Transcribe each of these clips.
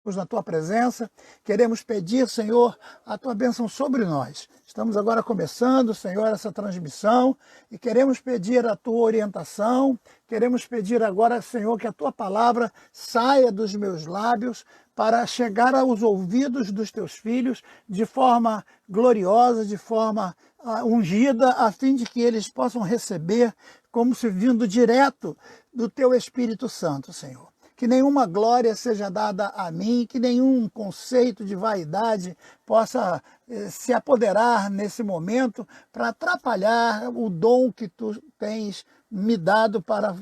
na tua presença, queremos pedir, Senhor, a tua bênção sobre nós. Estamos agora começando, Senhor, essa transmissão e queremos pedir a tua orientação, queremos pedir agora, Senhor, que a tua palavra saia dos meus lábios para chegar aos ouvidos dos teus filhos de forma gloriosa, de forma ungida, a fim de que eles possam receber como se vindo direto do teu Espírito Santo, Senhor. Que nenhuma glória seja dada a mim, que nenhum conceito de vaidade possa se apoderar nesse momento para atrapalhar o dom que tu tens me dado para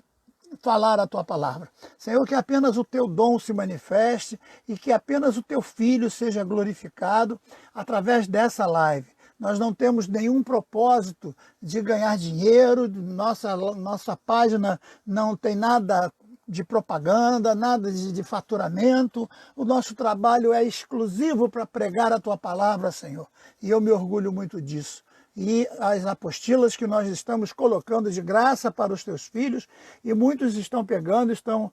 falar a tua palavra. Senhor, que apenas o teu dom se manifeste e que apenas o teu Filho seja glorificado através dessa live. Nós não temos nenhum propósito de ganhar dinheiro, nossa página não tem nada de propaganda, nada de faturamento. O nosso trabalho é exclusivo para pregar a tua palavra, Senhor. E eu me orgulho muito disso. E as apostilas que nós estamos colocando de graça para os teus filhos, e muitos estão pegando, estão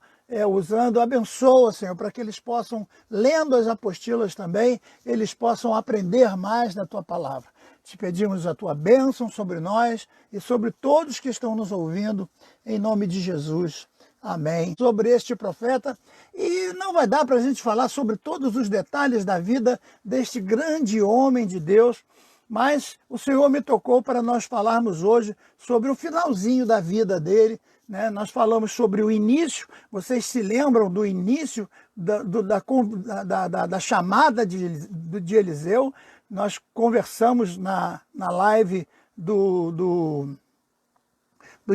usando, abençoa, Senhor, para que eles possam, lendo as apostilas também, eles possam aprender mais da tua palavra. Te pedimos a tua bênção sobre nós e sobre todos que estão nos ouvindo, em nome de Jesus. Amém. Sobre este profeta, e não vai dar para a gente falar sobre todos os detalhes da vida deste grande homem de Deus, mas o Senhor me tocou para nós falarmos hoje sobre o finalzinho da vida dele, né? Nós falamos sobre o início, vocês se lembram do início da chamada de Eliseu? Nós conversamos na live do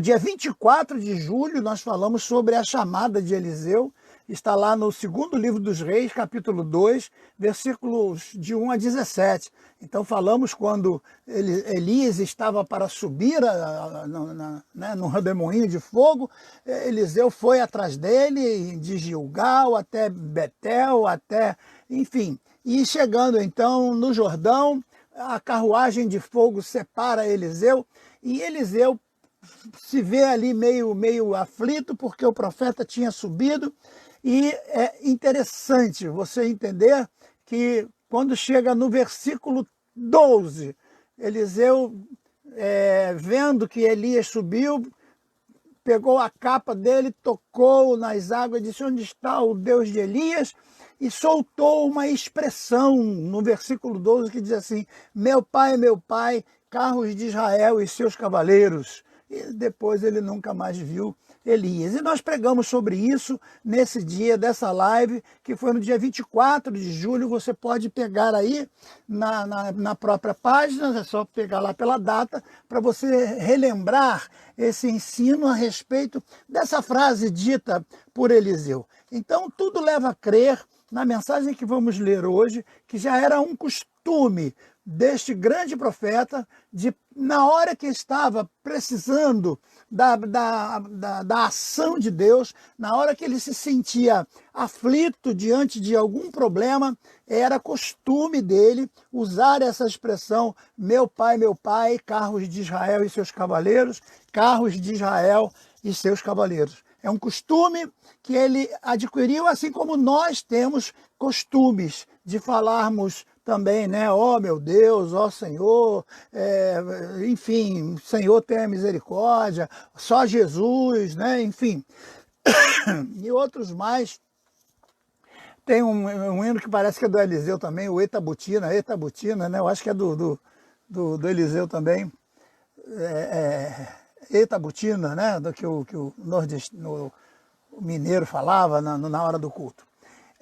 dia 24 de julho, nós falamos sobre a chamada de Eliseu. Está lá no segundo livro dos Reis, capítulo 2, versículos de 1 a 17. Então falamos quando Elias estava para subir num redemoinho de fogo, Eliseu foi atrás dele, de Gilgal até Betel, enfim. E chegando então no Jordão, a carruagem de fogo separa Eliseu, e Eliseu se vê ali meio aflito porque o profeta tinha subido. E é interessante você entender que quando chega no versículo 12, Eliseu, vendo que Elias subiu, pegou a capa dele, tocou nas águas e disse: onde está o Deus de Elias? E soltou uma expressão no versículo 12 que diz assim: meu pai, carros de Israel e seus cavaleiros. E depois ele nunca mais viu Elias. E nós pregamos sobre isso nesse dia dessa live, que foi no dia 24 de julho. Você pode pegar aí na própria página, é só pegar lá pela data, para você relembrar esse ensino a respeito dessa frase dita por Eliseu. Então tudo leva a crer na mensagem que vamos ler hoje, que já era um costume deste grande profeta, na hora que estava precisando da ação de Deus, na hora que ele se sentia aflito diante de algum problema, era costume dele usar essa expressão: meu pai, carros de Israel e seus cavaleiros, carros de Israel e seus cavaleiros. É um costume que ele adquiriu, assim como nós temos costumes de falarmos também, né? Ó meu Deus, ó Senhor, enfim, Senhor tenha misericórdia, só Jesus, né? Enfim, e outros mais. Tem um hino que parece que é do Eliseu também, o Eita Butina, né? Eu acho que é do Eliseu também. Eita Butina, né? Do que o mineiro falava na hora do culto.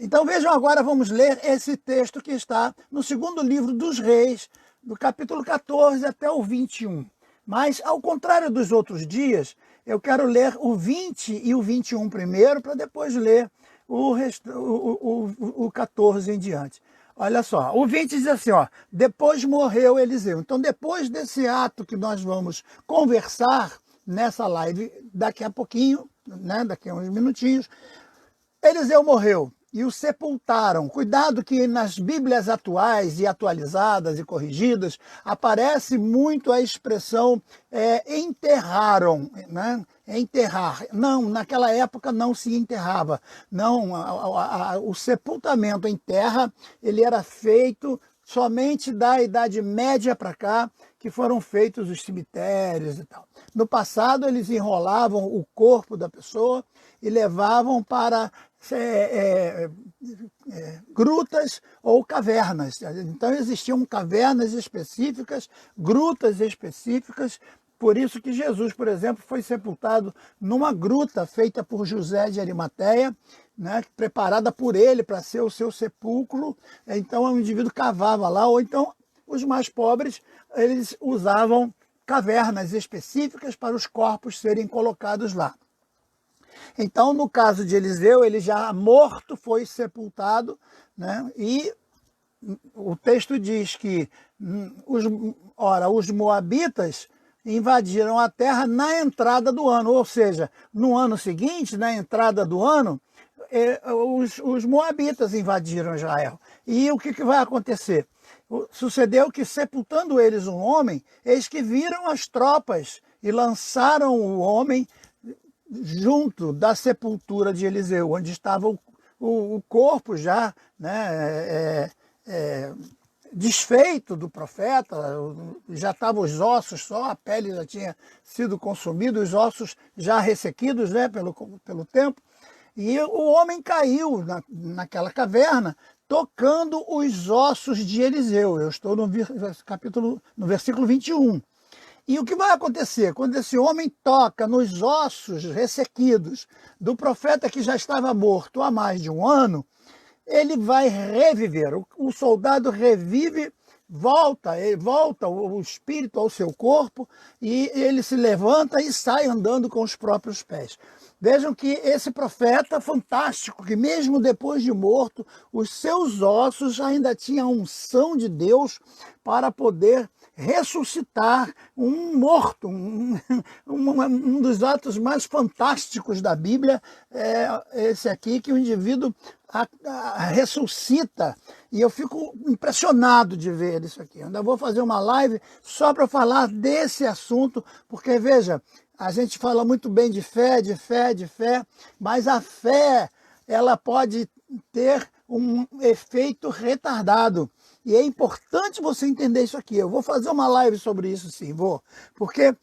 Então vejam agora, vamos ler esse texto que está no segundo livro dos Reis, do capítulo 14 até o 21. Mas, ao contrário dos outros dias, eu quero ler o 20 e o 21 primeiro, para depois ler o 14 em diante. Olha só, o 20 diz assim, ó: depois morreu Eliseu. Então, depois desse ato que nós vamos conversar nessa live daqui a pouquinho, né, daqui a uns minutinhos, Eliseu morreu. e o sepultaram. Cuidado que nas Bíblias atuais e atualizadas e corrigidas aparece muito a expressão enterraram, né? Enterrar. Não, naquela época não se enterrava. Não, o sepultamento em terra, ele era feito somente da Idade Média para cá, que foram feitos os cemitérios e tal. No passado, eles enrolavam o corpo da pessoa e levavam para grutas ou cavernas. Então, existiam cavernas específicas, grutas específicas. Por isso que Jesus, por exemplo, foi sepultado numa gruta feita por José de Arimateia, né, preparada por ele para ser o seu sepulcro. Então, o indivíduo cavava lá, ou então os mais pobres, eles usavam cavernas específicas para os corpos serem colocados lá. Então, no caso de Eliseu, ele já morto foi sepultado, né, e o texto diz que os moabitas invadiram a terra na entrada do ano, ou seja, no ano seguinte, na entrada do ano, os moabitas invadiram Israel. E o que vai acontecer? Sucedeu que, sepultando eles um homem, eis que viram as tropas e lançaram o homem junto da sepultura de Eliseu, onde estava o corpo já, né, desfeito do profeta, já estavam os ossos só, a pele já tinha sido consumida, os ossos já ressequidos, né, pelo tempo, e o homem caiu naquela caverna, tocando os ossos de Eliseu. Eu estou no versículo 21. E o que vai acontecer? Quando esse homem toca nos ossos ressequidos do profeta que já estava morto há mais de um ano, ele vai reviver. O soldado revive, volta o espírito ao seu corpo e ele se levanta e sai andando com os próprios pés. Vejam que esse profeta fantástico, que mesmo depois de morto, os seus ossos ainda tinham a unção de Deus para poder ressuscitar um morto. Um dos atos mais fantásticos da Bíblia é esse aqui, que o indivíduo ressuscita. E eu fico impressionado de ver isso aqui. Eu ainda vou fazer uma live só para falar desse assunto, porque, veja, a gente fala muito bem de fé, mas a fé, ela pode ter um efeito retardado. E é importante você entender isso aqui. Eu vou fazer uma live sobre isso, sim, vou. Porque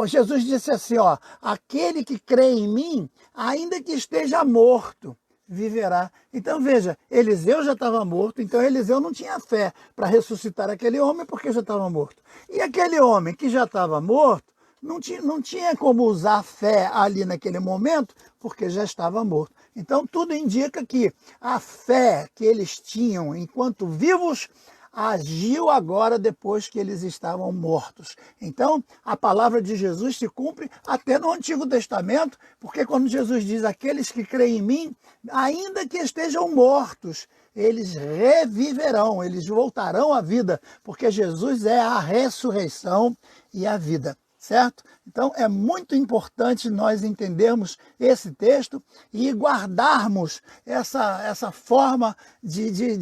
Jesus disse assim, ó, aquele que crê em mim, ainda que esteja morto, viverá. Então veja, Eliseu já estava morto, então Eliseu não tinha fé para ressuscitar aquele homem porque já estava morto. E aquele homem que já estava morto, não tinha como usar fé ali naquele momento, porque já estava morto. Então tudo indica que a fé que eles tinham enquanto vivos agiu agora depois que eles estavam mortos. Então a palavra de Jesus se cumpre até no Antigo Testamento, porque quando Jesus diz, aqueles que creem em mim, ainda que estejam mortos, eles reviverão, eles voltarão à vida, porque Jesus é a ressurreição e a vida. Certo? Então é muito importante nós entendermos esse texto e guardarmos essa forma de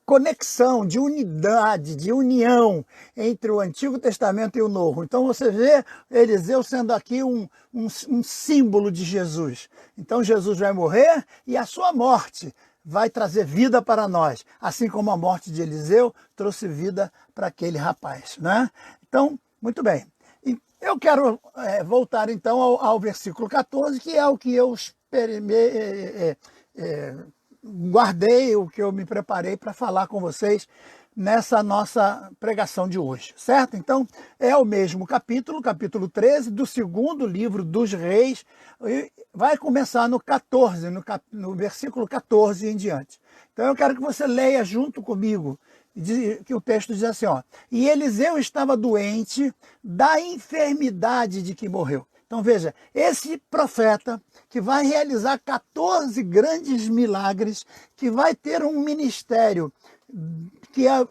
conexão, de unidade, de união entre o Antigo Testamento e o Novo. Então você vê Eliseu sendo aqui um símbolo de Jesus. Então Jesus vai morrer e a sua morte vai trazer vida para nós, assim como a morte de Eliseu trouxe vida para aquele rapaz, né? Então, muito bem. Eu quero voltar então ao versículo 14, que é o que eu guardei, o que eu me preparei para falar com vocês nessa nossa pregação de hoje, certo? Então, é o mesmo capítulo 13 do segundo livro dos Reis, e vai começar no 14, no versículo 14 em diante. Então, eu quero que você leia junto comigo, que o texto diz assim, ó, e Eliseu estava doente da enfermidade de que morreu. Então veja, esse profeta que vai realizar 14 grandes milagres, que vai ter um ministério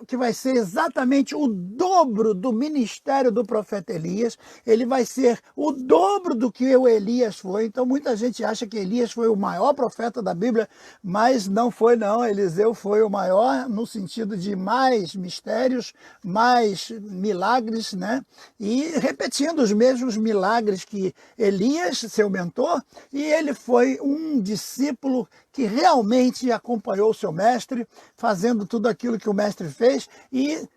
que vai ser exatamente o dobro do ministério do profeta Elias. Ele vai ser o dobro do que o Elias foi. Então muita gente acha que Elias foi o maior profeta da Bíblia, mas não foi não. Eliseu foi o maior no sentido de mais mistérios, mais milagres, né? E repetindo os mesmos milagres que Elias, seu mentor, e ele foi um discípulo que realmente acompanhou o seu mestre, fazendo tudo aquilo que o mestre fez, e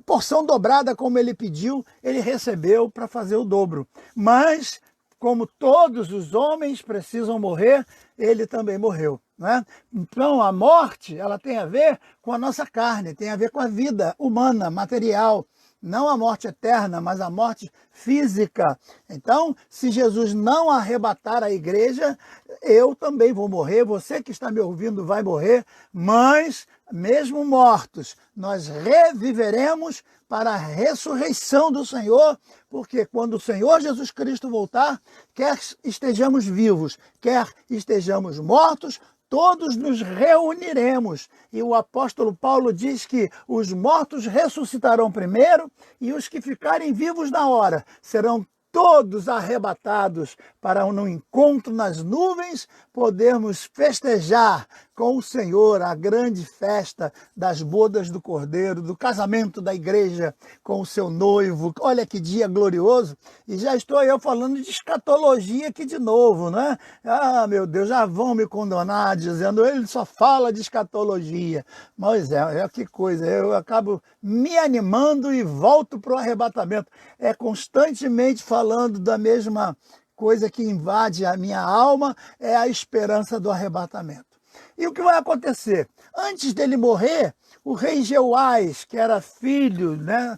porção dobrada como ele pediu, ele recebeu para fazer o dobro. Mas, como todos os homens precisam morrer, ele também morreu, né? Então a morte, ela tem a ver com a nossa carne, tem a ver com a vida humana, material, não a morte eterna, mas a morte física. Então, se Jesus não arrebatar a igreja, eu também vou morrer, você que está me ouvindo vai morrer, mas, mesmo mortos, nós reviveremos para a ressurreição do Senhor, porque quando o Senhor Jesus Cristo voltar, quer estejamos vivos, quer estejamos mortos, todos nos reuniremos. E o apóstolo Paulo diz que os mortos ressuscitarão primeiro e os que ficarem vivos na hora serão todos arrebatados para no encontro nas nuvens podermos festejar com o Senhor a grande festa das bodas do Cordeiro, do casamento da igreja com o seu noivo. Olha que dia glorioso! E já estou eu falando de escatologia aqui de novo, né? Ah, meu Deus, já vão me condenar dizendo ele só fala de escatologia. Mas que coisa, eu acabo me animando e volto para o arrebatamento. É constantemente falando da mesma coisa que invade a minha alma, é a esperança do arrebatamento. E o que vai acontecer? Antes dele morrer, o rei Jeoás, que era filho, né,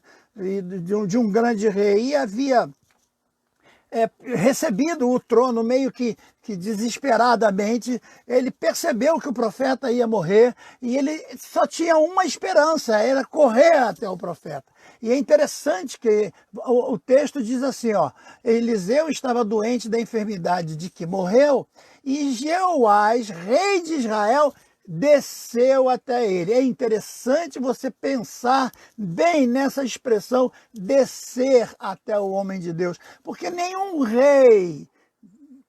de um grande rei, e havia recebido o trono meio que desesperadamente, ele percebeu que o profeta ia morrer e ele só tinha uma esperança, era correr até o profeta. E é interessante que o texto diz assim, ó, Eliseu estava doente da enfermidade de que morreu e Jeoás, rei de Israel, desceu até ele. É interessante você pensar bem nessa expressão, descer até o homem de Deus, porque nenhum rei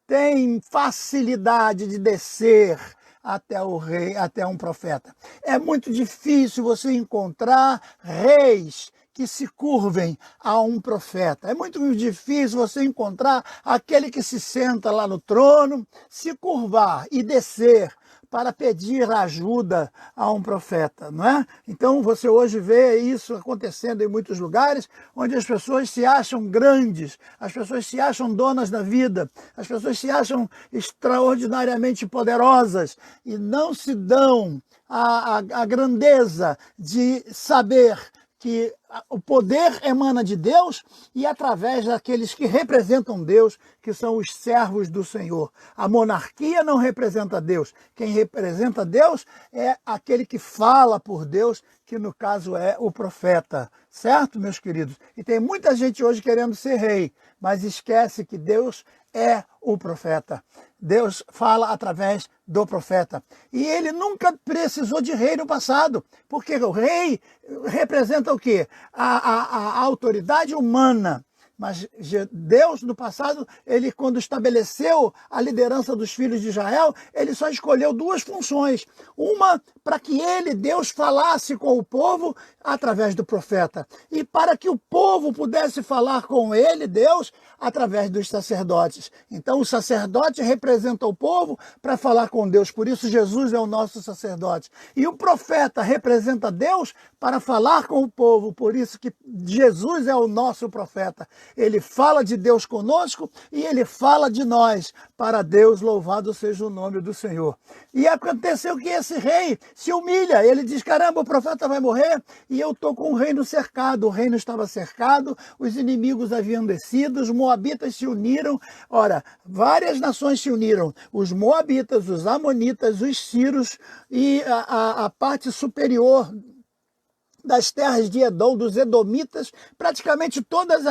tem facilidade de descer até o rei, até um profeta. É muito difícil você encontrar reis que se curvem a um profeta. É muito difícil você encontrar aquele que se senta lá no trono, se curvar e descer para pedir ajuda a um profeta, não é? Então você hoje vê isso acontecendo em muitos lugares, onde as pessoas se acham grandes, as pessoas se acham donas da vida, as pessoas se acham extraordinariamente poderosas e não se dão a grandeza de saber que o poder emana de Deus e através daqueles que representam Deus, que são os servos do Senhor. A monarquia não representa Deus. Quem representa Deus é aquele que fala por Deus, que no caso é o profeta. Certo, meus queridos? E tem muita gente hoje querendo ser rei, mas esquece que Deus é o profeta. Deus fala através do profeta. E ele nunca precisou de rei no passado, porque o rei representa o quê? A autoridade humana. Mas Deus, no passado, ele quando estabeleceu a liderança dos filhos de Israel, ele só escolheu duas funções. Uma, para que ele, Deus, falasse com o povo através do profeta. E para que o povo pudesse falar com ele, Deus, através dos sacerdotes. Então o sacerdote representa o povo para falar com Deus. Por isso Jesus é o nosso sacerdote. E o profeta representa Deus para falar com o povo. Por isso que Jesus é o nosso profeta. Ele fala de Deus conosco e ele fala de nós. Para Deus, louvado seja o nome do Senhor. E aconteceu que esse rei se humilha. Ele diz, caramba, o profeta vai morrer e eu estou com o reino cercado. O reino estava cercado, os inimigos haviam descido, os moabitas se uniram. Ora, várias nações se uniram. Os moabitas, os amonitas, os sírios e a parte superior das terras de Edom, dos edomitas, praticamente todas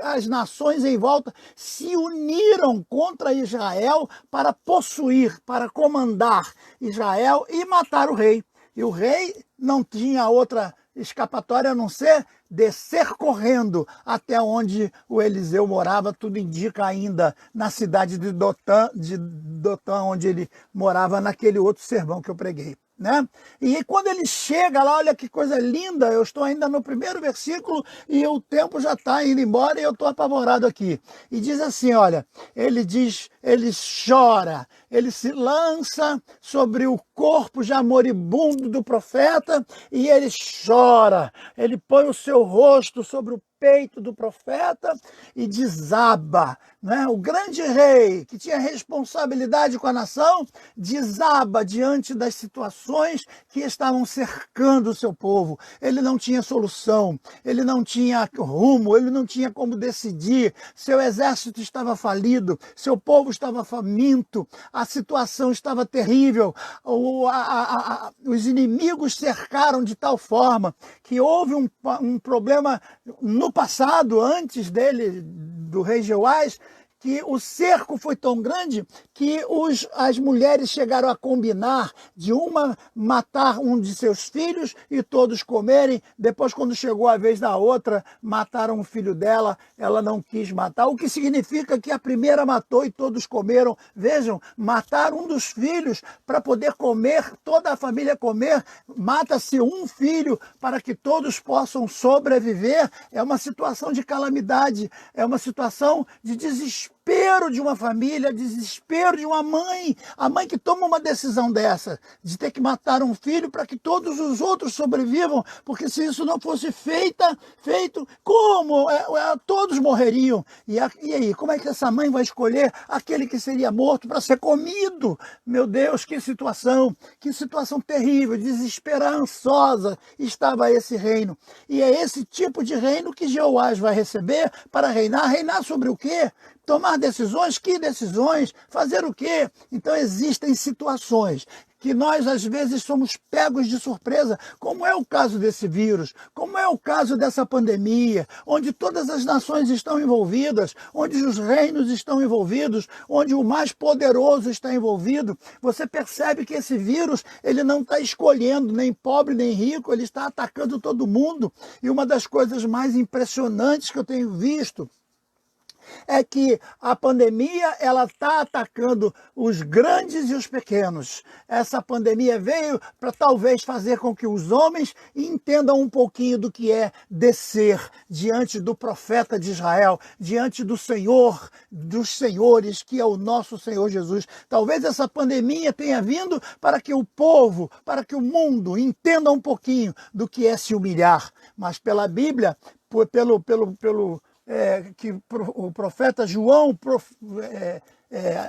as nações em volta se uniram contra Israel para possuir, para comandar Israel e matar o rei. E o rei não tinha outra escapatória a não ser descer correndo até onde o Eliseu morava. Tudo indica ainda na cidade de Dotã, onde ele morava naquele outro sermão que eu preguei. Né? E quando ele chega lá, olha que coisa linda, eu estou ainda no primeiro versículo e o tempo já está indo embora e eu estou apavorado aqui. E diz assim, olha, ele diz, ele chora, ele se lança sobre o corpo já moribundo do profeta e ele chora, ele põe o seu rosto sobre o peito do profeta e desaba, né? O grande rei que tinha responsabilidade com a nação desaba diante das situações que estavam cercando o seu povo. Ele não tinha solução, ele não tinha rumo, ele não tinha como decidir. Seu exército estava falido, seu povo estava faminto, a situação estava terrível. Os inimigos cercaram de tal forma que houve um problema no passado, antes dele, do rei Jeoás, que o cerco foi tão grande que as mulheres chegaram a combinar de uma matar um de seus filhos e todos comerem. Depois, quando chegou a vez da outra, mataram o filho dela, ela não quis matar, o que significa que a primeira matou e todos comeram. Vejam, matar um dos filhos para poder comer, toda a família comer, mata-se um filho para que todos possam sobreviver. É uma situação de calamidade, é uma situação de desespero de uma família, desespero de uma mãe, a mãe que toma uma decisão dessa, de ter que matar um filho para que todos os outros sobrevivam, porque se isso não fosse feito, como? Todos morreriam. E aí, como é que essa mãe vai escolher aquele que seria morto para ser comido? Meu Deus, que situação terrível, desesperançosa estava esse reino. E é esse tipo de reino que Jeoás vai receber para reinar. Reinar sobre o quê? Tomar decisões? Que decisões? Fazer o quê? Então existem situações que nós às vezes somos pegos de surpresa, como é o caso desse vírus, como é o caso dessa pandemia, onde todas as nações estão envolvidas, onde os reinos estão envolvidos, onde o mais poderoso está envolvido. Você percebe que esse vírus, ele não está escolhendo nem pobre nem rico, ele está atacando todo mundo. E uma das coisas mais impressionantes que eu tenho visto é que a pandemia ela está atacando os grandes e os pequenos. Essa pandemia veio para talvez fazer com que os homens entendam um pouquinho do que é descer diante do profeta de Israel, diante do Senhor dos senhores, que é o nosso Senhor Jesus. Talvez essa pandemia tenha vindo para que o povo, para que o mundo entenda um pouquinho do que é se humilhar. Mas pela Bíblia, que o profeta João,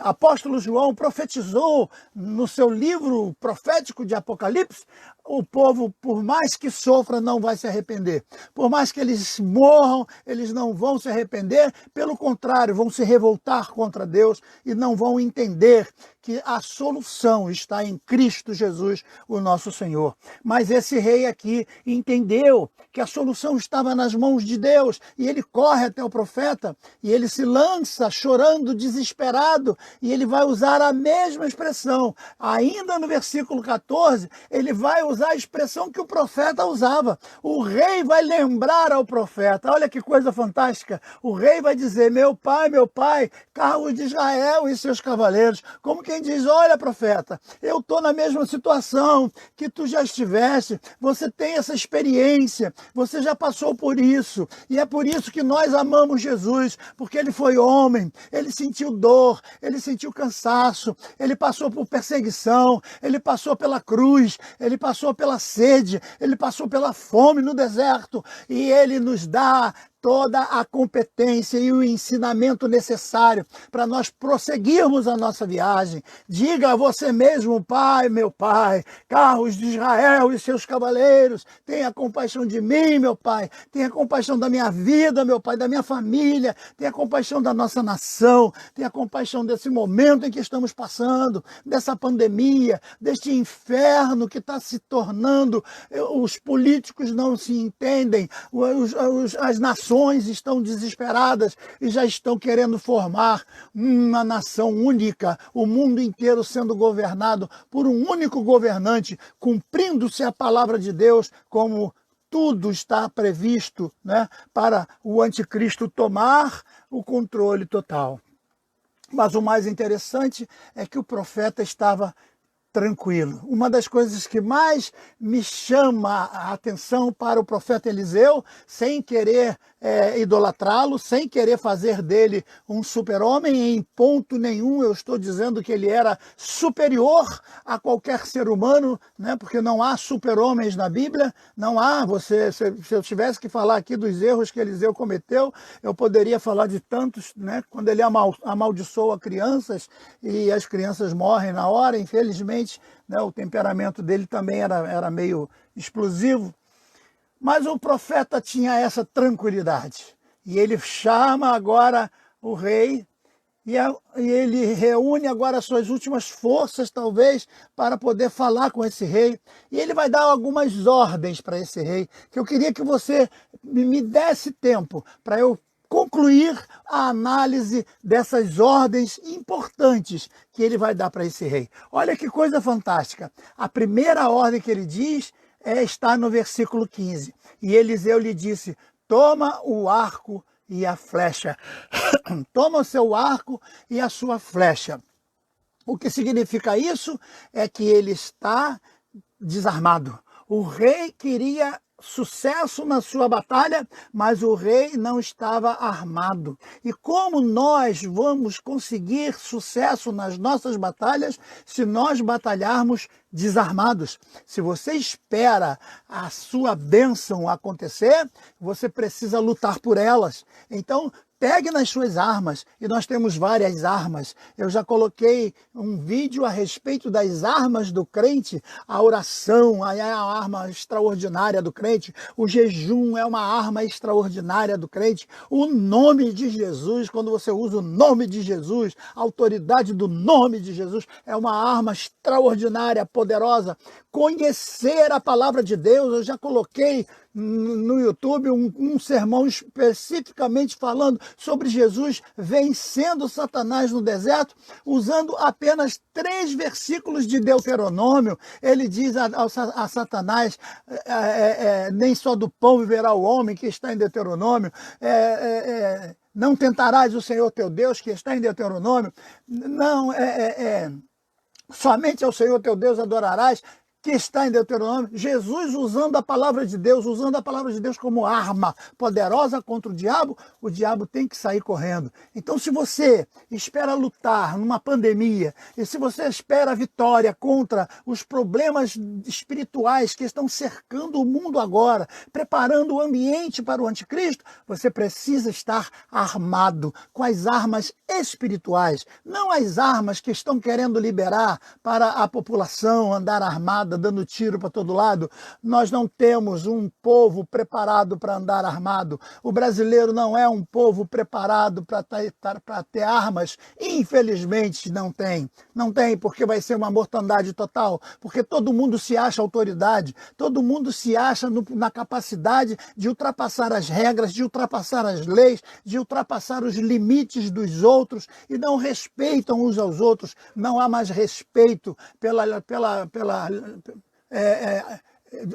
apóstolo João profetizou no seu livro profético de Apocalipse, o povo, por mais que sofra, não vai se arrepender. Por mais que eles morram, eles não vão se arrepender, pelo contrário, vão se revoltar contra Deus e não vão entender que a solução está em Cristo Jesus, o nosso Senhor. Mas esse rei aqui entendeu que a solução estava nas mãos de Deus e ele corre até o profeta e ele se lança chorando, desesperado, e ele vai usar a mesma expressão. Ainda no versículo 14, ele vai usar a expressão que o profeta usava. O rei vai lembrar ao profeta. Olha que coisa fantástica. O rei vai dizer: meu pai, carros de Israel e seus cavaleiros. Como quem diz: olha, profeta, eu estou na mesma situação que tu já estiveste, você tem essa experiência, você já passou por isso, e é por isso que nós amamos Jesus, porque ele foi homem, ele sentiu dor, ele sentiu cansaço, ele passou por perseguição, ele passou pela cruz, ele passou pela sede, ele passou pela fome no deserto, e ele nos dá toda a competência e o ensinamento necessário para nós prosseguirmos a nossa viagem. Diga a você mesmo: pai, meu pai, carros de Israel e seus cavaleiros, tenha compaixão de mim, meu pai, tenha compaixão da minha vida, meu pai, da minha família, tenha compaixão da nossa nação, tenha compaixão desse momento em que estamos passando, dessa pandemia, deste inferno que está se tornando, os políticos não se entendem, as nações nações estão desesperadas e já estão querendo formar uma nação única, o mundo inteiro sendo governado por um único governante, cumprindo-se a palavra de Deus como tudo está previsto, né, para o anticristo tomar o controle total. Mas o mais interessante é que o profeta estava tranquilo. Uma das coisas que mais me chama a atenção para o profeta Eliseu, sem querer idolatrá-lo, sem querer fazer dele um super-homem, em ponto nenhum eu estou dizendo que ele era superior a qualquer ser humano, né? Porque não há super-homens na Bíblia, não há. Se eu tivesse que falar aqui dos erros que Eliseu cometeu, eu poderia falar de tantos, né? Quando ele amaldiçoa crianças e as crianças morrem na hora, infelizmente, né? O temperamento dele também era meio explosivo. Mas o profeta tinha essa tranquilidade. E ele chama agora o rei e ele reúne agora as suas últimas forças, talvez, para poder falar com esse rei. E ele vai dar algumas ordens para esse rei, que eu queria que você me desse tempo para eu concluir a análise dessas ordens importantes que ele vai dar para esse rei. Olha que coisa fantástica. A primeira ordem que ele diz está no versículo 15. E Eliseu lhe disse: toma o arco e a flecha. Toma o seu arco e a sua flecha. O que significa isso? É que ele está desarmado. O rei queria sucesso na sua batalha, mas o rei não estava armado. E como nós vamos conseguir sucesso nas nossas batalhas se nós batalharmos desarmados? Se você espera a sua bênção acontecer, você precisa lutar por elas. Então, pegue nas suas armas, e nós temos várias armas. Eu já coloquei um vídeo a respeito das armas do crente. A oração é a arma extraordinária do crente. O jejum é uma arma extraordinária do crente. O nome de Jesus, quando você usa o nome de Jesus, a autoridade do nome de Jesus, é uma arma extraordinária, poderosa. Conhecer a palavra de Deus, eu já coloquei no YouTube um sermão especificamente falando sobre Jesus vencendo Satanás no deserto, usando apenas 3 versículos de Deuteronômio. Ele diz a Satanás, nem só do pão viverá o homem, que está em Deuteronômio, não tentarás o Senhor teu Deus, que está em Deuteronômio, não, somente ao Senhor teu Deus adorarás, que está em Deuteronômio. Jesus usando a palavra de Deus como arma poderosa contra o diabo tem que sair correndo. Então, se você espera lutar numa pandemia, e se você espera vitória contra os problemas espirituais que estão cercando o mundo agora, preparando o ambiente para o anticristo, você precisa estar armado com as armas espirituais, não as armas que estão querendo liberar para a população andar armada, dando tiro para todo lado. Nós não temos um povo preparado para andar armado. O brasileiro não é um povo preparado para ter armas. Infelizmente não tem. Não tem, porque vai ser uma mortandade total. Porque todo mundo se acha autoridade. Todo mundo se acha na capacidade de ultrapassar as regras, de ultrapassar as leis, de ultrapassar os limites dos outros e não respeitam uns aos outros. Não há mais respeito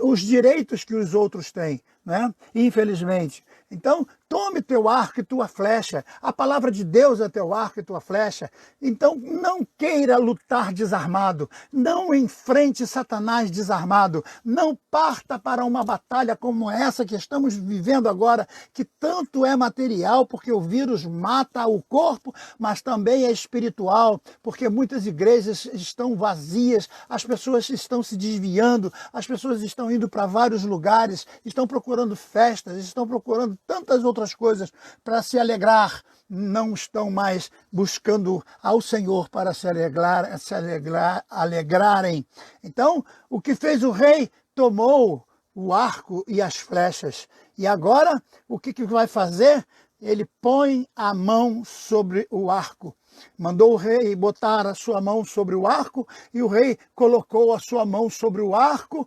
os direitos que os outros têm, né? Infelizmente. Então, tome teu arco e tua flecha. A palavra de Deus é teu arco e tua flecha. Então, não queira lutar desarmado. Não enfrente Satanás desarmado. Não parta para uma batalha como essa que estamos vivendo agora, que tanto é material, porque o vírus mata o corpo, mas também é espiritual, porque muitas igrejas estão vazias, as pessoas estão se desviando, as pessoas estão indo para vários lugares, estão procurando festas, estão procurando tantas outras coisas para se alegrar, não estão mais buscando ao Senhor para se alegrarem. Então, o que fez o rei? Tomou o arco e as flechas. E agora, o que vai fazer? Ele põe a mão sobre o arco. mandou o rei botar a sua mão sobre o arco, e o rei colocou a sua mão sobre o arco,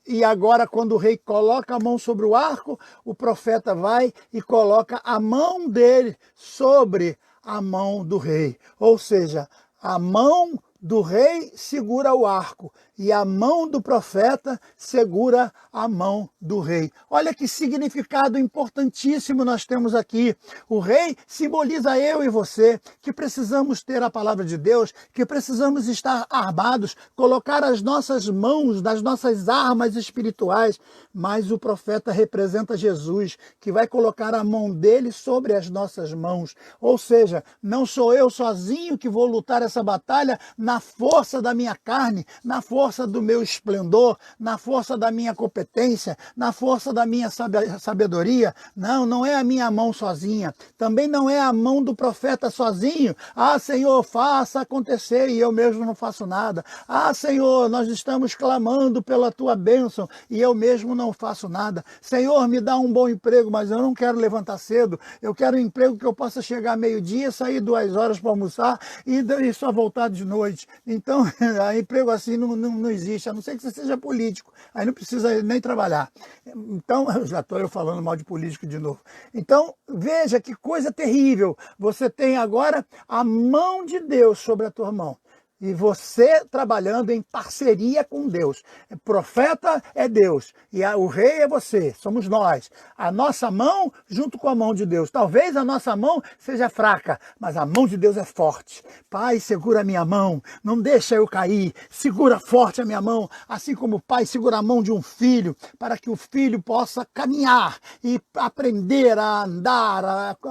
e agora quando o rei coloca a mão sobre o arco, o profeta vai e coloca a mão dele sobre a mão do rei. Ou seja, a mão do rei segura o arco e a mão do profeta segura a mão do rei. Olha que significado importantíssimo nós temos aqui. O rei simboliza eu e você, que precisamos ter a palavra de Deus, que precisamos estar armados, colocar as nossas mãos nas nossas armas espirituais, mas o profeta representa Jesus, que vai colocar a mão dele sobre as nossas mãos. Ou seja, não sou eu sozinho que vou lutar essa batalha na força da minha carne, na força do meu esplendor, na força da minha competência, na força da minha sabedoria. Não, não é a minha mão sozinha. Também não é a mão do profeta sozinho. Ah, Senhor, faça acontecer e eu mesmo não faço nada. Ah, Senhor, nós estamos clamando pela tua bênção e eu mesmo não faço nada. Senhor, me dá um bom emprego, mas eu não quero levantar cedo. Eu quero um emprego que eu possa chegar meio-dia, sair 2 horas para almoçar e só voltar de noite. Então, emprego assim não existe, a não ser que você seja político. Aí não precisa nem trabalhar. Então, já estou eu falando mal de político de novo. Então, veja que coisa terrível. Você tem agora a mão de Deus sobre a tua mão. E você trabalhando em parceria com Deus. O profeta é Deus e o rei é você, somos nós. A nossa mão junto com a mão de Deus. Talvez a nossa mão seja fraca, mas a mão de Deus é forte. Pai, segura a minha mão, não deixa eu cair. Segura forte a minha mão, assim como o pai segura a mão de um filho, para que o filho possa caminhar e aprender a andar.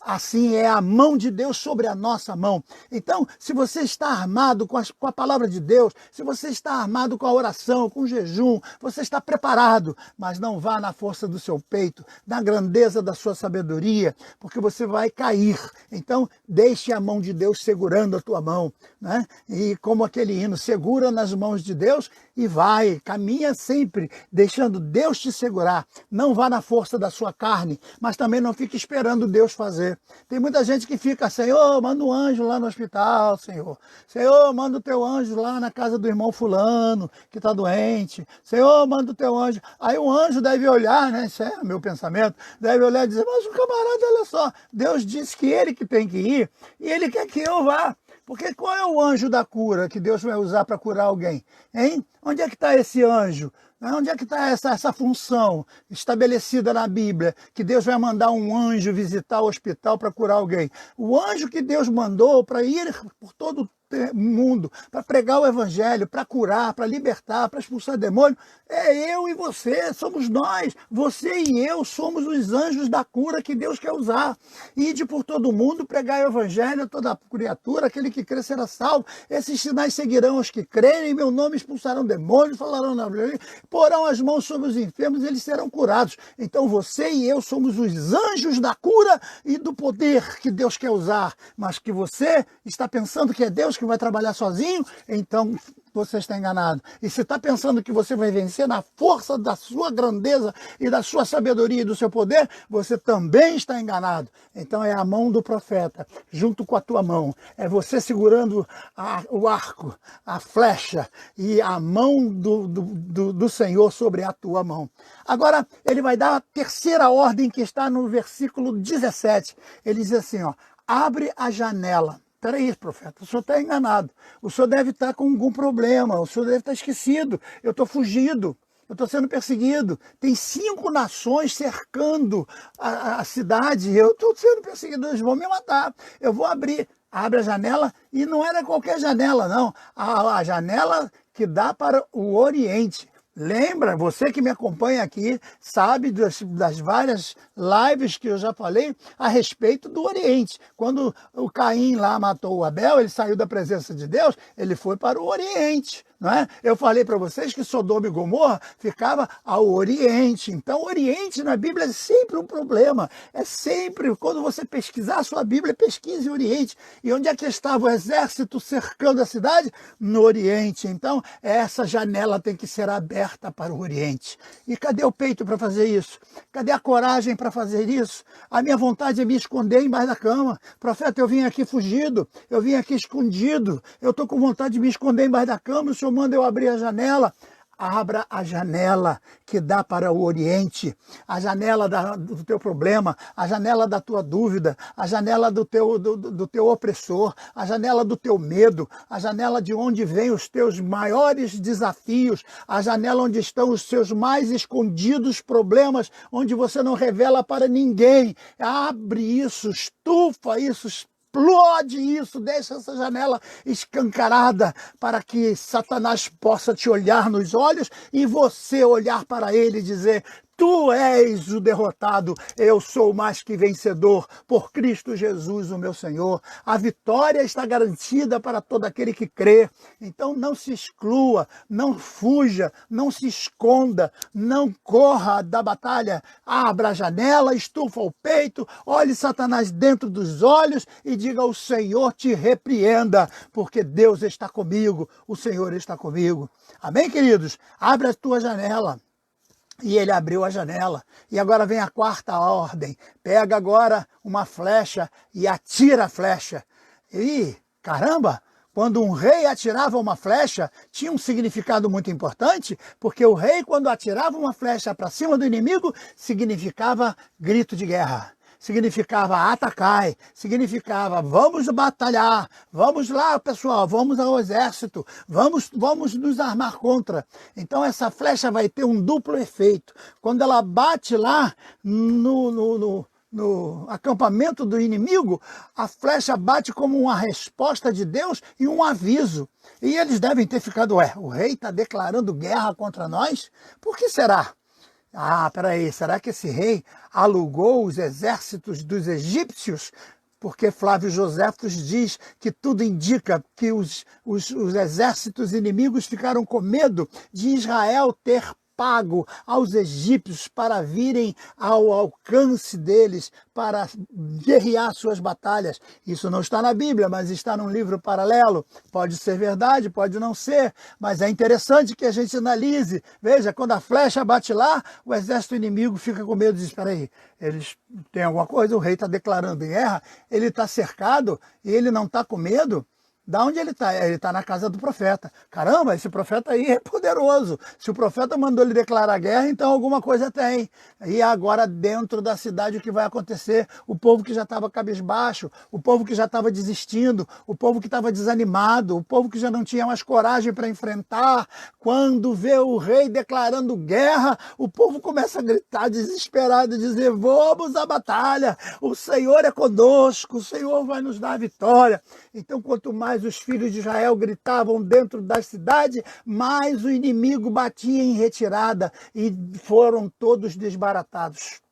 Assim é a mão de Deus sobre a nossa mão. Então, se você está armado com a palavra de Deus, se você está armado com a oração, com o jejum, você está preparado, mas não vá na força do seu peito, na grandeza da sua sabedoria, porque você vai cair. Então, deixe a mão de Deus segurando a tua mão, né? E como aquele hino, segura nas mãos de Deus e vai, caminha sempre, deixando Deus te segurar. Não vá na força da sua carne, mas também não fique esperando Deus fazer. Tem muita gente que fica, Senhor, manda um anjo lá no hospital, Senhor. Senhor, manda o teu anjo lá na casa do irmão fulano, que está doente. Senhor, manda o teu anjo. Aí o anjo deve olhar, né? Isso é meu pensamento. Deve olhar e dizer, mas o camarada, olha só, Deus disse que ele que tem que ir e ele quer que eu vá. Porque qual é o anjo da cura que Deus vai usar para curar alguém? Hein? Onde é que está esse anjo? Onde é que está essa função estabelecida na Bíblia, que Deus vai mandar um anjo visitar o hospital para curar alguém? O anjo que Deus mandou para ir por todo o mundo, para pregar o evangelho, para curar, para libertar, para expulsar demônio, é eu e você, somos nós. Você e eu somos os anjos da cura que Deus quer usar. Ide por todo mundo, pregar o evangelho a toda criatura, aquele que crê será salvo. Esses sinais seguirão os que crerem, em meu nome expulsarão demônios, falarão na língua, porão as mãos sobre os enfermos, eles serão curados. Então você e eu somos os anjos da cura e do poder que Deus quer usar, mas que você está pensando que é Deus que vai trabalhar sozinho, então você está enganado. E se está pensando que você vai vencer na força da sua grandeza e da sua sabedoria e do seu poder, você também está enganado. Então é a mão do profeta, junto com a tua mão. É você segurando o arco, a flecha e a mão do Senhor sobre a tua mão. Agora, ele vai dar a terceira ordem que está no versículo 17. Ele diz assim, ó, abre a janela. Peraí, profeta, o senhor está enganado. O senhor deve estar com algum problema, o senhor deve estar esquecido. Eu estou fugido, eu estou sendo perseguido. Tem 5 nações cercando a cidade, eu estou sendo perseguido, eles vão me matar. Eu vou abrir. Abre a janela, e não era qualquer janela, não. A janela que dá para o Oriente. Lembra, você que me acompanha aqui, sabe das várias lives que eu já falei a respeito do Oriente. Quando o Caim lá matou o Abel, ele saiu da presença de Deus, ele foi para o Oriente, não é? Eu falei para vocês que Sodoma e Gomorra ficava ao Oriente. Então, o Oriente na Bíblia é sempre um problema. É sempre, quando você pesquisar a sua Bíblia, pesquise o Oriente. E onde é que estava o exército cercando a cidade? No Oriente. Então, essa janela tem que ser aberta para o Oriente. E cadê o peito para fazer isso? Cadê a coragem para fazer isso? A minha vontade é me esconder embaixo da cama. Profeta, eu vim aqui fugido, eu vim aqui escondido, eu estou com vontade de me esconder embaixo da cama, o Senhor manda eu abrir a janela. Abra a janela que dá para o Oriente, a janela do teu problema, a janela da tua dúvida, a janela do teu opressor, a janela do teu medo, a janela de onde vêm os teus maiores desafios, a janela onde estão os seus mais escondidos problemas, onde você não revela para ninguém. Abre isso, estufa isso, explode isso, deixa essa janela escancarada para que Satanás possa te olhar nos olhos e você olhar para ele e dizer: tu és o derrotado, eu sou mais que vencedor por Cristo Jesus, o meu Senhor. A vitória está garantida para todo aquele que crê. Então não se exclua, não fuja, não se esconda, não corra da batalha. Abra a janela, estufa o peito, olhe Satanás dentro dos olhos e diga: o Senhor te repreenda, porque Deus está comigo, o Senhor está comigo. Amém, queridos? Abre a tua janela. E ele abriu a janela. E agora vem a quarta ordem. Pega agora uma flecha e atira a flecha. E, caramba, quando um rei atirava uma flecha, tinha um significado muito importante, porque o rei, quando atirava uma flecha para cima do inimigo, significava grito de guerra. Significava atacai, significava vamos batalhar, vamos lá pessoal, vamos ao exército, vamos nos armar contra. Então essa flecha vai ter um duplo efeito. Quando ela bate lá no acampamento do inimigo, a flecha bate como uma resposta de Deus e um aviso. E eles devem ter ficado: o rei está declarando guerra contra nós? Por que será? Peraí, será que esse rei alugou os exércitos dos egípcios? Porque Flávio Joséfos diz que tudo indica que os exércitos inimigos ficaram com medo de Israel ter pago aos egípcios para virem ao alcance deles, para guerrear suas batalhas. Isso não está na Bíblia, mas está num livro paralelo. Pode ser verdade, pode não ser, mas é interessante que a gente analise. Veja, quando a flecha bate lá, o exército inimigo fica com medo e diz: espera aí, eles têm alguma coisa, o rei está declarando guerra, ele está cercado e ele não está com medo. Da onde ele está? Ele está na casa do profeta. Caramba, esse profeta aí é poderoso. Se o profeta mandou ele declarar guerra, então alguma coisa tem. E agora dentro da cidade o que vai acontecer? O povo que já estava cabisbaixo, o povo que já estava desistindo, o povo que estava desanimado, o povo que já não tinha mais coragem para enfrentar, quando vê o rei declarando guerra, o povo começa a gritar desesperado, dizer: vamos à batalha, o Senhor é conosco, o Senhor vai nos dar a vitória. Então quanto mais os filhos de Israel gritavam dentro da cidade, mais o inimigo batia em retirada e foram todos desbaratados.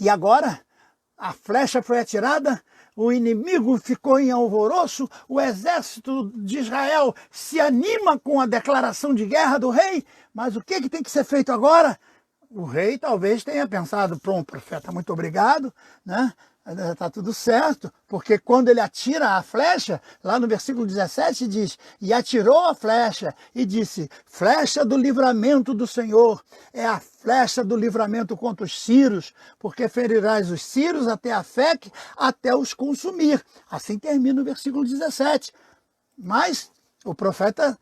E agora, a flecha foi atirada, o inimigo ficou em alvoroço, o exército de Israel se anima com a declaração de guerra do rei, mas o que tem que ser feito agora? O rei talvez tenha pensado: pronto, profeta, muito obrigado, né? Está tudo certo, porque quando ele atira a flecha, lá no versículo 17 diz: e atirou a flecha e disse: flecha do livramento do Senhor, é a flecha do livramento contra os sírios, porque ferirás os sírios até a Afec, até os consumir. Assim termina o versículo 17. Mas o profeta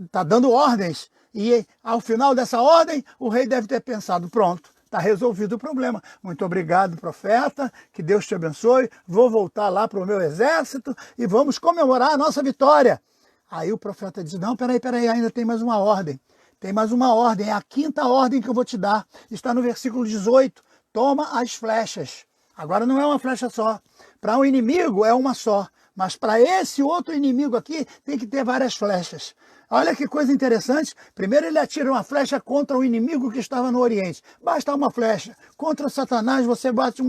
está dando ordens, e ao final dessa ordem, o rei deve ter pensado: pronto, está resolvido o problema. Muito obrigado, profeta, que Deus te abençoe, vou voltar lá para o meu exército e vamos comemorar a nossa vitória. Aí o profeta diz: não, peraí, ainda tem mais uma ordem. Tem mais uma ordem, é a quinta ordem que eu vou te dar. Está no versículo 18. Toma as flechas. Agora não é uma flecha só. Para um inimigo é uma só, mas para esse outro inimigo aqui tem que ter várias flechas. Olha que coisa interessante. Primeiro ele atira uma flecha contra o inimigo que estava no Oriente. Basta uma flecha. Contra Satanás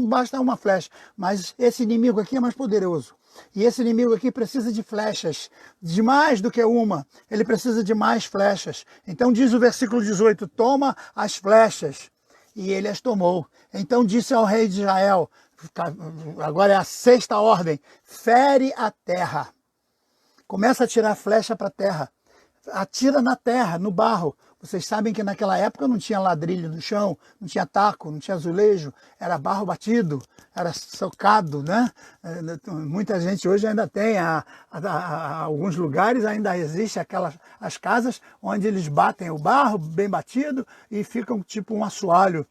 basta uma flecha. Mas esse inimigo aqui é mais poderoso. E esse inimigo aqui precisa de flechas, de mais do que uma. Ele precisa de mais flechas. Então diz o versículo 18, toma as flechas. E ele as tomou. Então disse ao rei de Israel, agora é a sexta ordem, fere a terra. Começa a tirar flecha para a terra. Atira na terra, no barro. Vocês sabem que naquela época não tinha ladrilho no chão, não tinha taco, não tinha azulejo, era barro batido, era socado, né? Muita gente hoje ainda tem, alguns lugares ainda existe as casas onde eles batem o barro bem batido e ficam tipo um assoalho.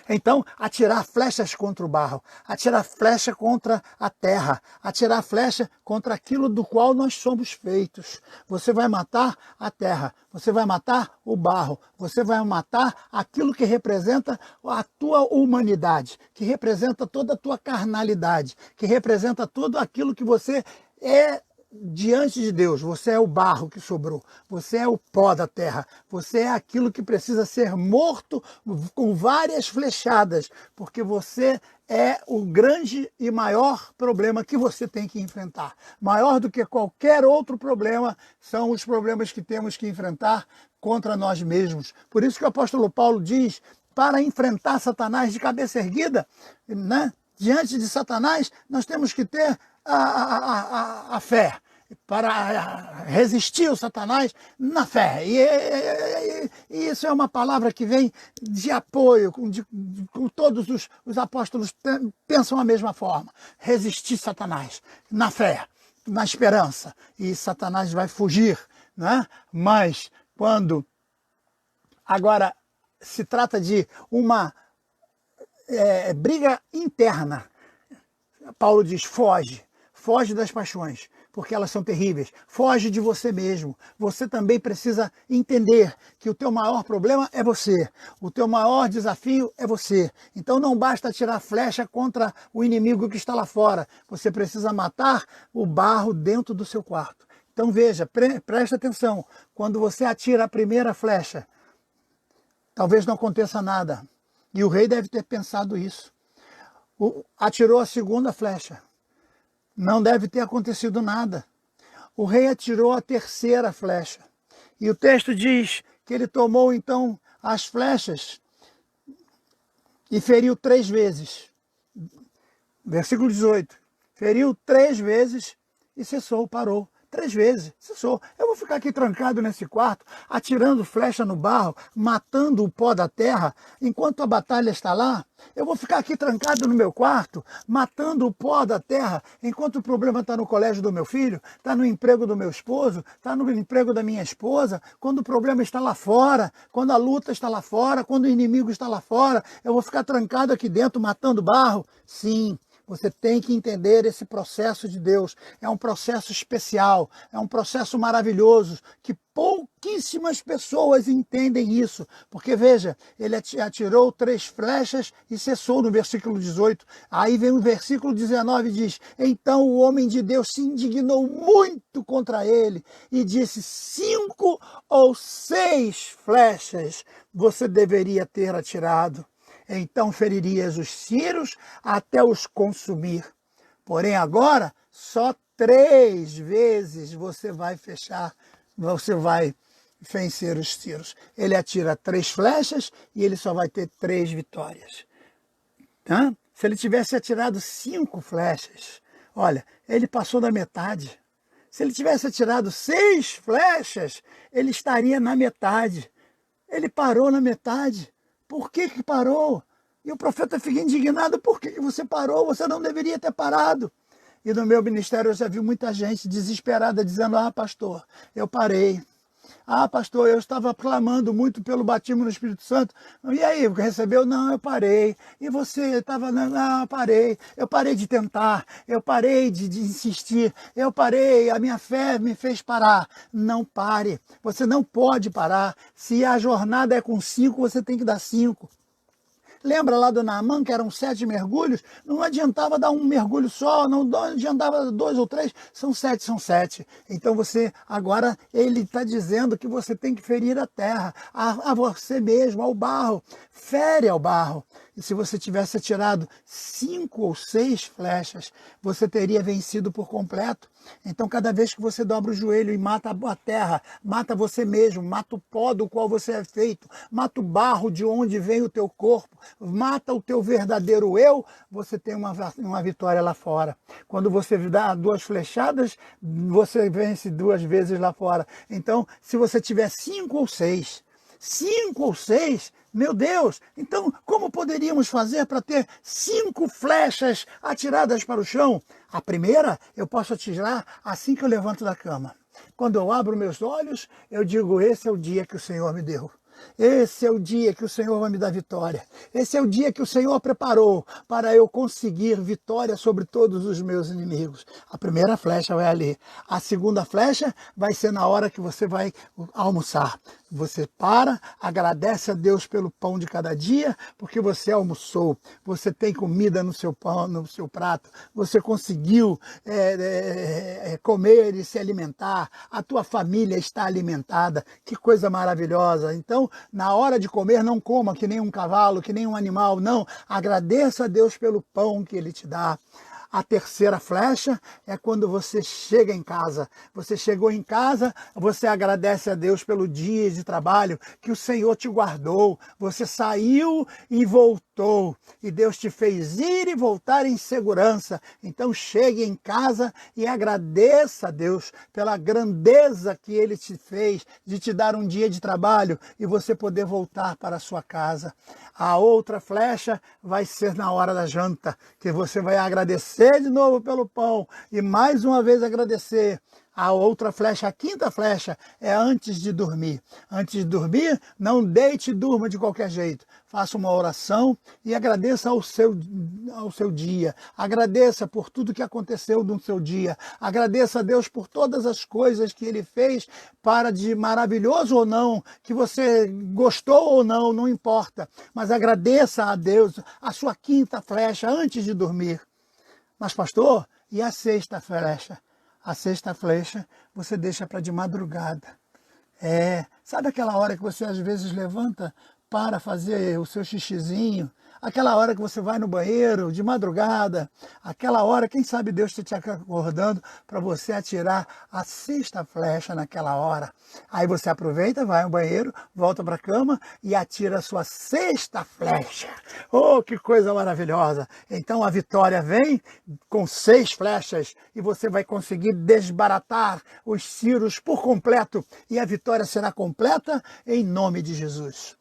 Então, atirar flechas contra o barro, atirar flecha contra a terra, atirar flecha contra aquilo do qual nós somos feitos. Você vai matar a terra, você vai matar o barro, você vai matar aquilo que representa a tua humanidade, que representa toda a tua carnalidade, que representa tudo aquilo que você é diante de Deus. Você é o barro que sobrou, você é o pó da terra, você é aquilo que precisa ser morto com várias flechadas, porque você é o grande e maior problema que você tem que enfrentar. Maior do que qualquer outro problema são os problemas que temos que enfrentar contra nós mesmos. Por isso que o apóstolo Paulo diz, para enfrentar Satanás de cabeça erguida, né? Diante de Satanás, nós temos que ter a fé, para resistir ao Satanás na fé. E isso é uma palavra que vem de apoio, com todos os apóstolos pensam a mesma forma. Resistir Satanás na fé, na esperança. E Satanás vai fugir, né? Mas quando agora se trata de uma briga interna, Paulo diz, foge das paixões, porque elas são terríveis. Foge de você mesmo. Você também precisa entender que o teu maior problema é você. O teu maior desafio é você. Então não basta tirar flecha contra o inimigo que está lá fora. Você precisa matar o barro dentro do seu quarto. Então veja, preste atenção. Quando você atira a primeira flecha, talvez não aconteça nada. E o rei deve ter pensado isso. Atirou a segunda flecha. Não deve ter acontecido nada. O rei atirou a terceira flecha. E o texto diz que ele tomou então as flechas e feriu 3 vezes. Versículo 18. Feriu 3 vezes e cessou, parou. 3 vezes, cessou. Eu vou ficar aqui trancado nesse quarto, atirando flecha no barro, matando o pó da terra, enquanto a batalha está lá. Eu vou ficar aqui trancado no meu quarto, matando o pó da terra, enquanto o problema está no colégio do meu filho, está no emprego do meu esposo, está no emprego da minha esposa, quando o problema está lá fora, quando a luta está lá fora, quando o inimigo está lá fora, eu vou ficar trancado aqui dentro, matando barro? Sim. Você tem que entender esse processo de Deus. É um processo especial, é um processo maravilhoso, que pouquíssimas pessoas entendem isso. Porque veja, ele atirou 3 flechas e cessou no versículo 18. Aí vem o versículo 19 e diz, então o homem de Deus se indignou muito contra ele e disse, 5 ou 6 flechas você deveria ter atirado. Então feririas os círios até os consumir. Porém agora, só 3 vezes você vai vencer os círios. Ele atira 3 flechas e ele só vai ter 3 vitórias. Tá? Se ele tivesse atirado 5 flechas, olha, ele passou da metade. Se ele tivesse atirado 6 flechas, ele estaria na metade. Ele parou na metade. Por que que parou? E o profeta fica indignado, por que que você parou? Você não deveria ter parado. E no meu ministério eu já vi muita gente desesperada dizendo, pastor, eu parei. Pastor, eu estava clamando muito pelo batismo no Espírito Santo. E aí, recebeu? Não, eu parei. E você estava? Não, eu parei. Eu parei de tentar. Eu parei de insistir. Eu parei. A minha fé me fez parar. Não pare. Você não pode parar. Se a jornada é com 5, você tem que dar 5. Lembra lá do Naamã, que eram 7 mergulhos? Não adiantava dar um mergulho só, não adiantava 2 ou 3, são 7. Então você, agora, ele está dizendo que você tem que ferir a terra, a você mesmo, ao barro. Fere ao barro. E se você tivesse atirado 5 ou 6 flechas, você teria vencido por completo. Então, cada vez que você dobra o joelho e mata a terra, mata você mesmo, mata o pó do qual você é feito, mata o barro de onde vem o teu corpo, mata o teu verdadeiro eu, você tem uma vitória lá fora. Quando você dá 2 flechadas, você vence 2 vezes lá fora. Então, se você tiver 5 ou 6, 5 ou 6, meu Deus, então como poderíamos fazer para ter 5 flechas atiradas para o chão? A primeira eu posso atirar assim que eu levanto da cama. Quando eu abro meus olhos, eu digo, esse é o dia que o Senhor me deu. Esse é o dia que o Senhor vai me dar vitória. Esse é o dia que o Senhor preparou para eu conseguir vitória sobre todos os meus inimigos. A primeira flecha vai ali. A segunda flecha vai ser na hora que você vai almoçar. Você para, agradece a Deus pelo pão de cada dia, porque você almoçou, você tem comida no seu pão, no seu prato, você conseguiu comer e se alimentar, a tua família está alimentada, que coisa maravilhosa. Então, na hora de comer, não coma que nem um cavalo, que nem um animal, não, agradeça a Deus pelo pão que Ele te dá. A terceira flecha é quando você chega em casa. Você chegou em casa, você agradece a Deus pelo dia de trabalho que o Senhor te guardou. Você saiu e voltou. E Deus te fez ir e voltar em segurança. Então chegue em casa e agradeça a Deus pela grandeza que Ele te fez de te dar um dia de trabalho e você poder voltar para a sua casa. A outra flecha vai ser na hora da janta, que você vai agradecer de novo pelo pão e mais uma vez agradecer. A outra flecha, a quinta flecha, é antes de dormir. Antes de dormir, não deite e durma de qualquer jeito. Faça uma oração e agradeça ao seu dia. Agradeça por tudo que aconteceu no seu dia. Agradeça a Deus por todas as coisas que Ele fez para de maravilhoso ou não, que você gostou ou não, não importa. Mas agradeça a Deus a sua quinta flecha antes de dormir. Mas pastor, e a sexta flecha? A sexta flecha você deixa para de madrugada. Sabe aquela hora que você às vezes levanta para fazer o seu xixizinho? Aquela hora que você vai no banheiro de madrugada? Aquela hora, quem sabe Deus está te acordando para você atirar a sexta flecha naquela hora. Aí você aproveita, vai ao banheiro, volta para a cama e atira a sua sexta flecha. Oh, que coisa maravilhosa! Então a vitória vem com 6 flechas e você vai conseguir desbaratar os ciros por completo e a vitória será completa em nome de Jesus.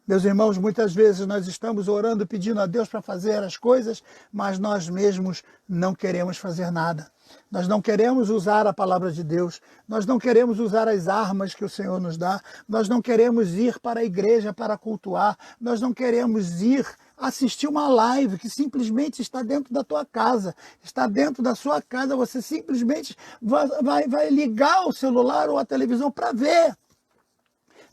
Meus irmãos, muitas vezes nós estamos orando, pedindo a Deus para fazer as coisas, mas nós mesmos não queremos fazer nada. Nós não queremos usar a palavra de Deus, nós não queremos usar as armas que o Senhor nos dá, nós não queremos ir para a igreja para cultuar, nós não queremos ir assistir uma live que simplesmente está dentro da tua casa, está dentro da sua casa, você simplesmente vai ligar o celular ou a televisão para ver.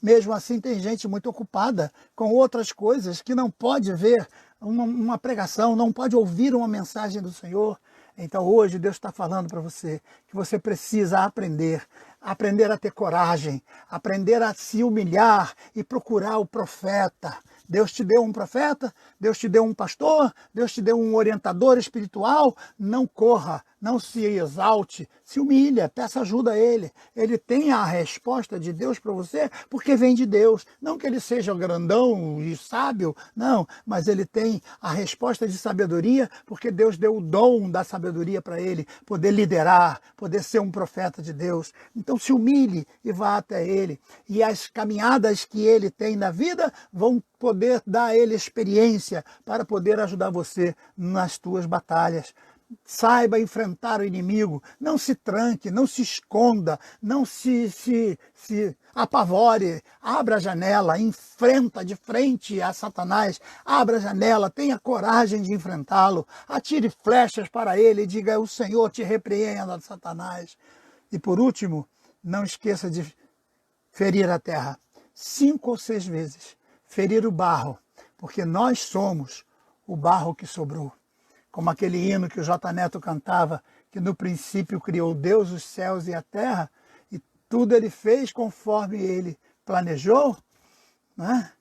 Mesmo assim, tem gente muito ocupada com outras coisas que não pode ver uma pregação, não pode ouvir uma mensagem do Senhor. Então hoje Deus está falando para você que você precisa aprender a ter coragem, aprender a se humilhar e procurar o profeta. Deus te deu um profeta, Deus te deu um pastor, Deus te deu um orientador espiritual. Não corra, não se exalte, se humilha, peça ajuda a Ele. Ele tem a resposta de Deus para você porque vem de Deus. Não que Ele seja grandão e sábio, não, mas Ele tem a resposta de sabedoria porque Deus deu o dom da sabedoria para Ele, poder liderar, poder ser um profeta de Deus. Então se humilhe e vá até Ele. E as caminhadas que Ele tem na vida vão poder dar a Ele experiência para poder ajudar você nas tuas batalhas. Saiba enfrentar o inimigo, não se tranque, não se esconda, não se apavore, abra a janela, enfrenta de frente a Satanás, abra a janela, tenha coragem de enfrentá-lo, atire flechas para ele e diga, o Senhor te repreenda, Satanás. E por último, não esqueça de ferir a terra 5 ou 6 vezes, ferir o barro, porque nós somos o barro que sobrou. Como aquele hino que o J. Neto cantava, que no princípio criou Deus os céus e a terra, e tudo Ele fez conforme Ele planejou, né?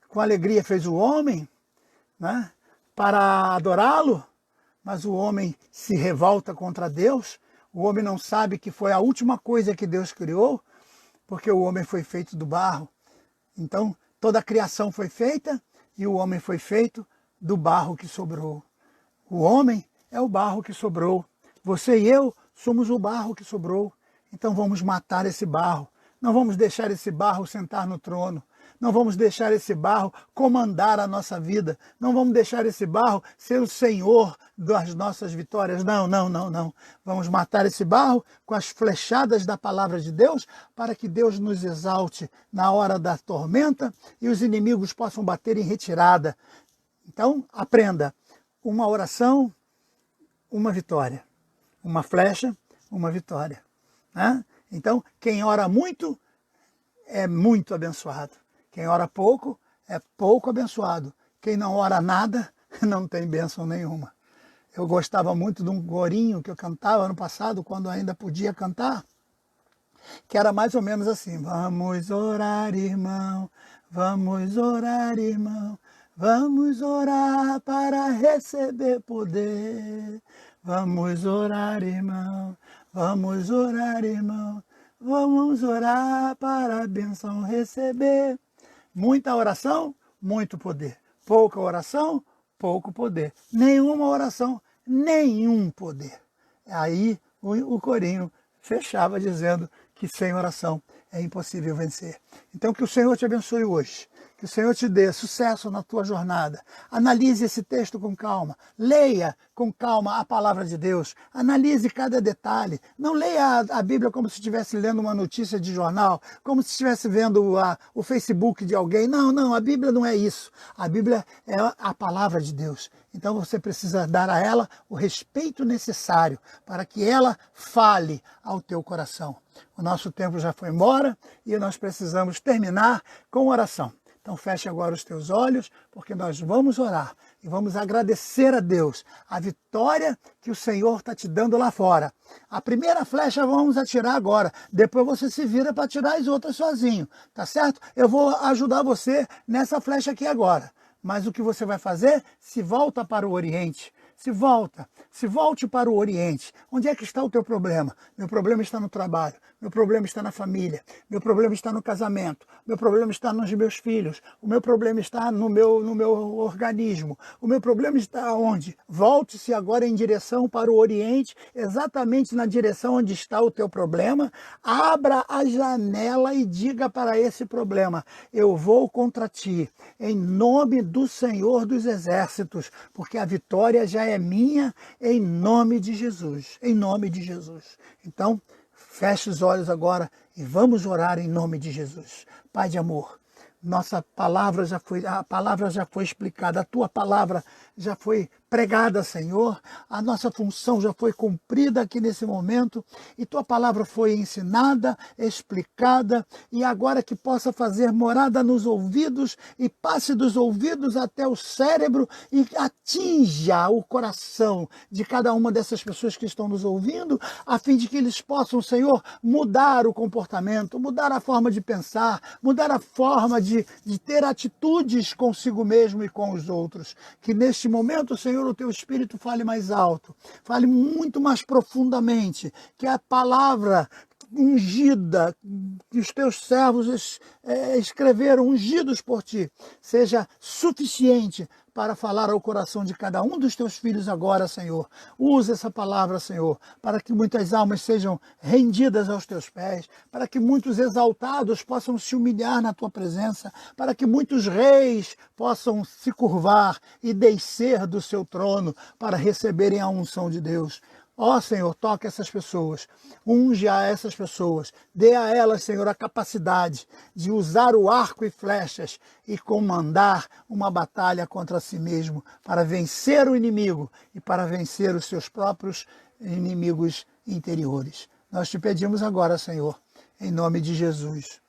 Com alegria fez o homem, né, para adorá-lo, mas o homem se revolta contra Deus. O homem não sabe que foi a última coisa que Deus criou, porque o homem foi feito do barro. Então, toda a criação foi feita e o homem foi feito do barro que sobrou. O homem é o barro que sobrou. Você e eu somos o barro que sobrou. Então vamos matar esse barro. Não vamos deixar esse barro sentar no trono. Não vamos deixar esse barro comandar a nossa vida. Não vamos deixar esse barro ser o senhor das nossas vitórias. Não, não, não, não. Vamos matar esse barro com as flechadas da palavra de Deus para que Deus nos exalte na hora da tormenta e os inimigos possam bater em retirada. Então, aprenda. Uma oração, uma vitória. Uma flecha, uma vitória. Né? Então, quem ora muito é muito abençoado. Quem ora pouco é pouco abençoado. Quem não ora nada não tem bênção nenhuma. Eu gostava muito de um corinho que eu cantava ano passado, quando ainda podia cantar, que era mais ou menos assim: vamos orar, irmão, vamos orar, irmão, vamos orar para receber poder. Vamos orar, irmão, vamos orar, irmão, vamos orar para a bênção receber. Muita oração, muito poder. Pouca oração, pouco poder. Nenhuma oração, nenhum poder. Aí o corinho fechava dizendo que sem oração é impossível vencer. Então que o Senhor te abençoe hoje. Que o Senhor te dê sucesso na tua jornada. Analise esse texto com calma. Leia com calma a palavra de Deus. Analise cada detalhe. Não leia a Bíblia como se estivesse lendo uma notícia de jornal, como se estivesse vendo o Facebook de alguém. Não, não, a Bíblia não é isso. A Bíblia é a palavra de Deus. Então você precisa dar a ela o respeito necessário para que ela fale ao teu coração. O nosso tempo já foi embora e nós precisamos terminar com oração. Então feche agora os teus olhos, porque nós vamos orar e vamos agradecer a Deus a vitória que o Senhor está te dando lá fora. A primeira flecha vamos atirar agora, depois você se vira para tirar as outras sozinho, tá certo? Eu vou ajudar você nessa flecha aqui agora, mas o que você vai fazer? Se volta para o Oriente. Se volte para o Oriente. Onde é que está o teu problema? Meu problema está no trabalho, meu problema está na família, meu problema está no casamento, meu problema está nos meus filhos, o meu problema está no meu organismo, o meu problema está onde? Volte-se agora em direção para o Oriente, exatamente na direção onde está o teu problema, abra a janela e diga para esse problema: eu vou contra ti, em nome do Senhor dos Exércitos, porque a vitória já é minha, em nome de Jesus, em nome de Jesus. Então, feche os olhos agora e vamos orar em nome de Jesus. Pai de amor, a palavra já foi explicada, a tua palavra já foi pregada, Senhor, a nossa função já foi cumprida aqui nesse momento e tua palavra foi ensinada, explicada, e agora que possa fazer morada nos ouvidos e passe dos ouvidos até o cérebro e atinja o coração de cada uma dessas pessoas que estão nos ouvindo, a fim de que eles possam, Senhor, mudar o comportamento, mudar a forma de pensar, mudar a forma de ter atitudes consigo mesmo e com os outros. Que neste momento, Senhor, o teu Espírito fale mais alto, fale muito mais profundamente, que a palavra ungida, que os teus servos escreveram, ungidos por ti, seja suficiente para falar ao coração de cada um dos teus filhos agora, Senhor. Usa essa palavra, Senhor, para que muitas almas sejam rendidas aos teus pés, para que muitos exaltados possam se humilhar na tua presença, para que muitos reis possam se curvar e descer do seu trono para receberem a unção de Deus. Ó Senhor, toca essas pessoas, unge a essas pessoas, dê a elas, Senhor, a capacidade de usar o arco e flechas e comandar uma batalha contra si mesmo, para vencer o inimigo e para vencer os seus próprios inimigos interiores. Nós te pedimos agora, Senhor, em nome de Jesus.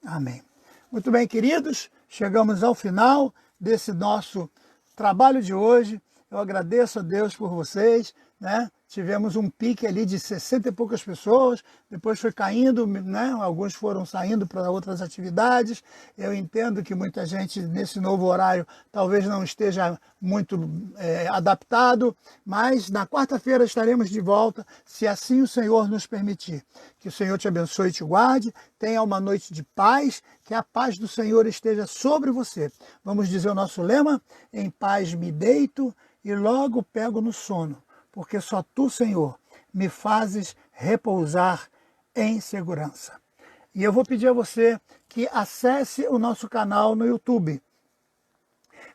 Amém. Muito bem, queridos, chegamos ao final desse nosso trabalho de hoje. Eu agradeço a Deus por vocês, né? tivemos um pique ali de 60 e poucas pessoas, depois foi caindo, né? Alguns foram saindo para outras atividades. Eu entendo que muita gente nesse novo horário talvez não esteja muito adaptado, mas na quarta-feira estaremos de volta, se assim o Senhor nos permitir. Que o Senhor te abençoe e te guarde, tenha uma noite de paz, que a paz do Senhor esteja sobre você. Vamos dizer o nosso lema? Em paz me deito e logo pego no sono, porque só tu, Senhor, me fazes repousar em segurança. E eu vou pedir a você que acesse o nosso canal no YouTube.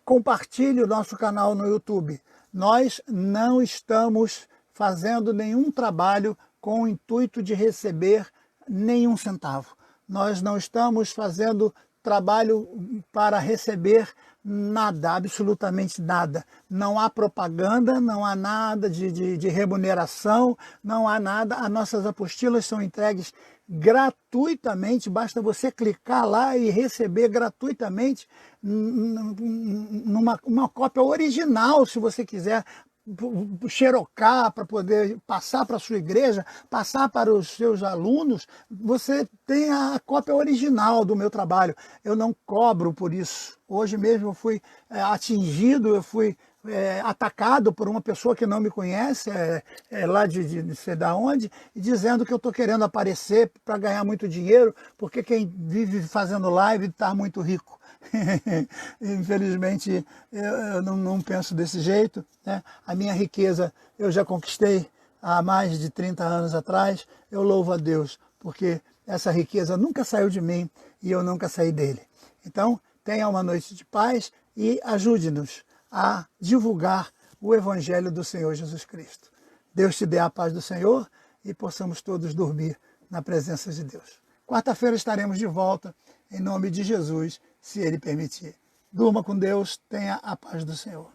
Compartilhe o nosso canal no YouTube. Nós não estamos fazendo nenhum trabalho com o intuito de receber nenhum centavo. Nós não estamos fazendo trabalho para receber nada, absolutamente nada. Não há propaganda, não há nada de remuneração, não há nada. As nossas apostilas são entregues gratuitamente, basta você clicar lá e receber gratuitamente uma cópia original, se você quiser xerocar para poder passar para a sua igreja, passar para os seus alunos, você tem a cópia original do meu trabalho. Eu não cobro por isso. Hoje mesmo eu fui atingido, eu fui atacado por uma pessoa que não me conhece, lá de não sei da onde, e dizendo que eu estou querendo aparecer para ganhar muito dinheiro, porque quem vive fazendo live está muito rico. Infelizmente eu não penso desse jeito, né? A minha riqueza eu já conquistei há mais de 30 anos atrás. Eu louvo a Deus, porque essa riqueza nunca saiu de mim e eu nunca saí dele. Então, tenha uma noite de paz e ajude-nos a divulgar o Evangelho do Senhor Jesus Cristo. Deus te dê a paz do Senhor e possamos todos dormir na presença de Deus. Quarta-feira estaremos de volta, em nome de Jesus, se Ele permitir. Durma com Deus, tenha a paz do Senhor.